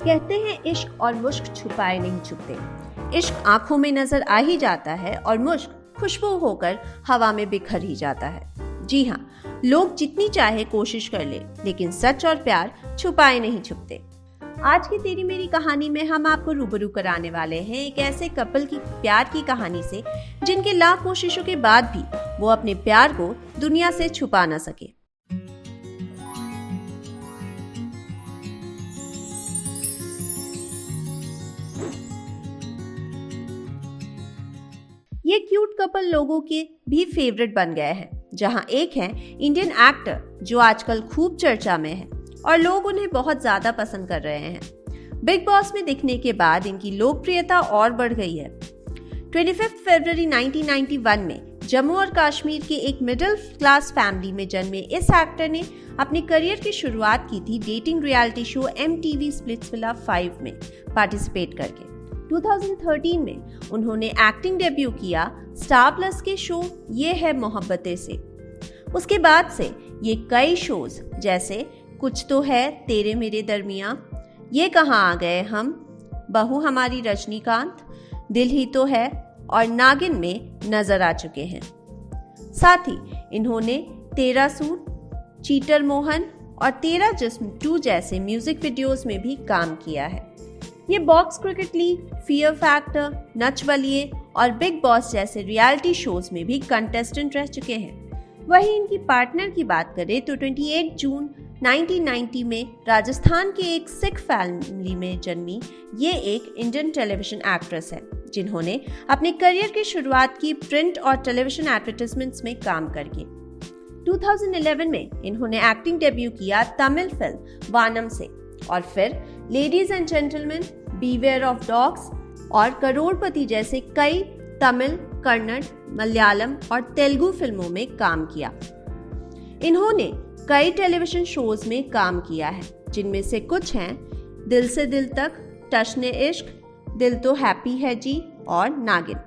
कहते हैं इश्क और मुश्क छुपाए नहीं छुपते। इश्क आंखों में नजर आ ही जाता है और मुश्क खुशबू होकर हवा में बिखर ही जाता है। जी हाँ, लोग जितनी चाहे कोशिश कर ले, लेकिन सच और प्यार छुपाए नहीं छुपते। आज की तेरी मेरी कहानी में हम आपको रूबरू कराने वाले हैं एक ऐसे कपल की प्यार की कहानी से जिनके लाख कोशिशों के बाद भी वो अपने प्यार को दुनिया से छुपा न सके। ये क्यूट कपल लोगों के भी फेवरेट बन गए हैं, जहां एक है इंडियन एक्टर जो आजकल खूब चर्चा में है और लोग उन्हें बहुत ज्यादा पसंद कर रहे हैं। बिग बॉस में दिखने के बाद इनकी लोकप्रियता और बढ़ गई है। 25 फरवरी 1991 में जम्मू और कश्मीर के एक मिडिल क्लास फैमिली में जन्मे इस एक्टर ने अपने करियर की शुरुआत की थी dating reality show MTV Splitsvilla 5 में पार्टिसिपेट करके। 2013 में उन्होंने एक्टिंग डेब्यू किया स्टार प्लस के शो ये है मोहब्बतें से। उसके बाद से ये कई शोज जैसे कुछ तो है तेरे मेरे दरमियां, ये कहाँ आ गए हम, बहू हमारी रजनीकांत, दिल ही तो है और नागिन में नजर आ चुके हैं। साथ ही इन्होंने तेरा सूट, चीटर मोहन और तेरा जिस्म 2 जैसे म्यूजिक वीडियोस में भी काम किया है। ये box cricket league, fear factor, Nach Baliye और बिग बॉस जैसे रियलिटी शोज में भी कंटेस्टेंट रह चुके हैं। वहीं इनकी पार्टनर की बात करें तो 28 जून 1990 में राजस्थान के एक सिख फैमिली में जन्मी ये एक इंडियन टेलीविजन एक्ट्रेस है, जिन्होंने अपने करियर की शुरुआत की प्रिंट और टेलीविजन एडवर्टाइजमेंट्स में काम करके। 2011 में इन्होंने एक्टिंग डेब्यू किया तमिल फिल्म वानम से और फिर ladies and gentleman, beware of dogs और करोड़पति जैसे कई तमिल, कन्नड़, मलयालम और तेलुगु फिल्मों में काम किया। इन्होंने कई टेलीविजन शोज में काम किया है, जिनमें से कुछ हैं दिल से दिल तक, टशने इश्क, दिल तो हैप्पी है जी और नागिन।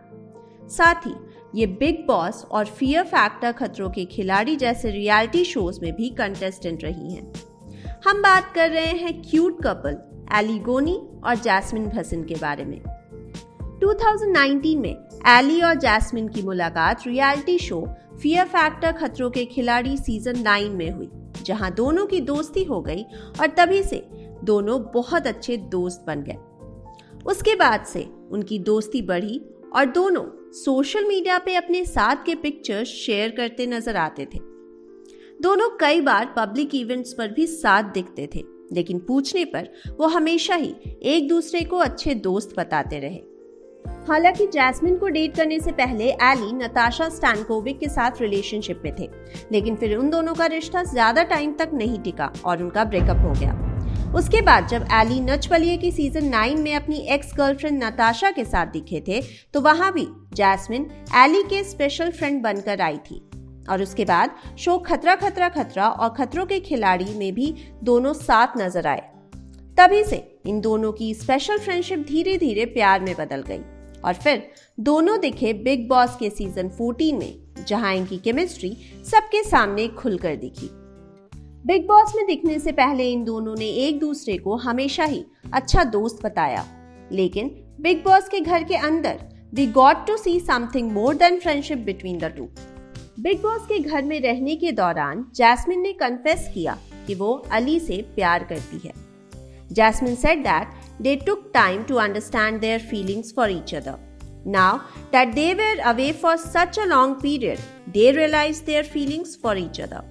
साथ ही ये बिग बॉस और फियर फैक्टर, खतरों के खिलाड़ी जैसे रियलिटी शोज में भी कंटेस्टेंट रही हैं। हम बात कर रहे हैं क्यूट कपल एली गोनी और जैस्मिन भसीन के बारे में। 2019 में एली और जैस्मिन की मुलाकात रियलिटी शो फियर फैक्टर, खतरों के खिलाड़ी सीजन 9 में हुई, जहां दोनों की दोस्ती हो गई और तभी से दोनों बहुत अच्छे दोस्त बन गए। उसके बाद से उनकी दोस्ती बढ़ी और दोनों सोशल मीडिया पे अपने साथ के पिक्चर्स शेयर करते नजर आते थे। दोनों कई बार पब्लिक इवेंट्स पर भी साथ दिखते थे, लेकिन पूछने पर वो हमेशा ही एक दूसरे को अच्छे दोस्त बताते रहे। हालांकि जैस्मिन को डेट करने से पहले एली नताशा स्टैनकोविक के साथ रिलेशनशिप में थे, लेकिन फिर उन दोनों का रिश्ता ज्यादा टाइम तक नहीं टिका और उनका ब्रेकअप हो गया। उसके बाद जब एली नच बलिए की सीजन 9 में अपनी एक्स गर्लफ्रेंड नताशा के साथ दिखे थे, तो वहां भी जैस्मिन एली के स्पेशल फ्रेंड बनकर आई थी। और उसके बाद शो खतरा खतरा खतरा और खतरों के खिलाड़ी में भी दोनों साथ नजर आए। तभी से इन दोनों की स्पेशल फ्रेंडशिप धीरे धीरे प्यार में बदल गई और फिर दोनों दिखे बिग बॉस के सीजन 14 में, जहां इनकी केमिस्ट्री सबके सामने खुलकर दिखी। बिग बॉस में दिखने से पहले इन दोनों ने एक दूसरे को हमेशा ही अच्छा दोस्त बताया, लेकिन बिग बॉस के घर के अंदर we got to see something more than friendship between the two. Bigg Boss के घर में रहने के दौरान जैस्मिन ने कन्फेस किया कि वो अली से प्यार करती है। Jasmin said that they took time to understand their feelings for each other. Now that they were away for such a long period, they realized their feelings for each other.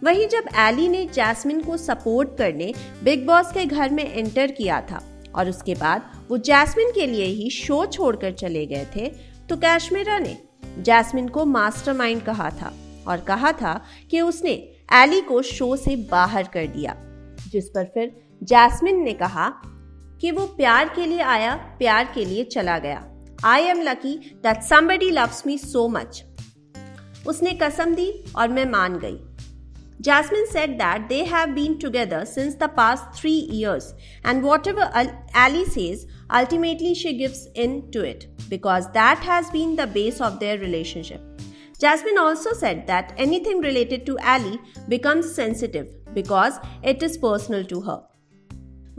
वहीं जब एली ने जैस्मिन को support करने big Boss के घर में enter किया था और उसके बाद वो जैस्मिन के लिए ही शो छोड़कर चले गए थे, तो कैशमीरा ने जैस्मिन को मास्टरमाइंड कहा था और कहा था कि उसने एली को शो से बाहर कर दिया, जिस पर फिर जैस्मिन ने कहा कि वो प्यार के लिए आया, प्यार के लिए चला गया। I am lucky that somebody loves me so much. उसने कसम दी और मैं मान गई। Jasmine said that they have been together since the past 3 years, and whatever Ali says, ultimately she gives in to it because that has been the base of their relationship. Jasmine also said that anything related to Ali becomes sensitive because it is personal to her.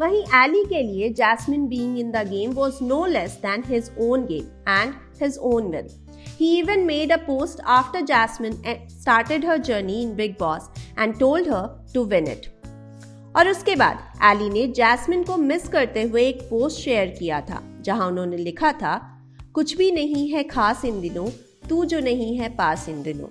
वहीं एली के लिए Jasmin being in the game was no less than his own game and his own will. He even made a post after Jasmine started her journey in Big Boss and told her to win it. और उसके बाद Eli ने jasmine को miss करते हुए एक post share किया था जहां उन्होंने लिखा था, कुछ भी नहीं है खास इन दिनों, तू जो नहीं है पास इन दिनों.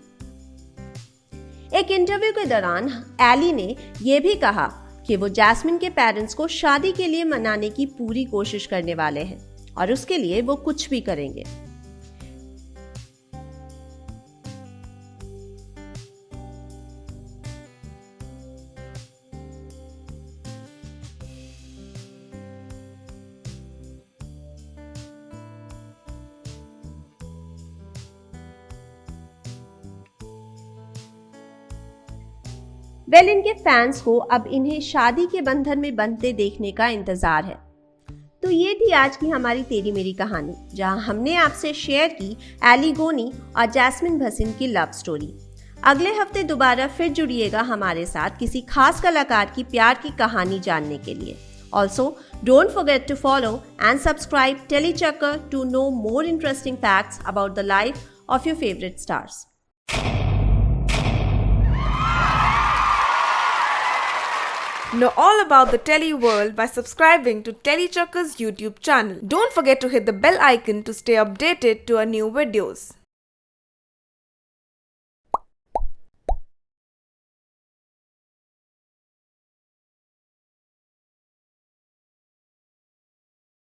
एक इंटरव्यू के दौरान एली ने यह भी कहा कि वो जैस्मिन के पेरेंट्स को शादी के लिए मनाने की पूरी कोशिश करने वाले हैं और उसके लिए वो कुछ भी करेंगे. वेल, इनके फैंस को अब इन्हें शादी के बंधन में बंधते देखने का इंतजार है. तो ये थी आज की हमारी तेरी मेरी कहानी, जहां हमने आपसे शेयर की एली गोनी और जैस्मिन भसीन की लव स्टोरी. अगले हफ्ते दोबारा फिर जुड़िएगा हमारे साथ किसी खास कलाकार की प्यार की कहानी जानने के लिए. Also, don't forget to follow and subscribe Telechakkar to know more interesting facts about the life of your favorite stars. Know all about the Tele world by subscribing to Telechakkar's YouTube channel. Don't forget to hit the bell icon to stay updated to our new videos.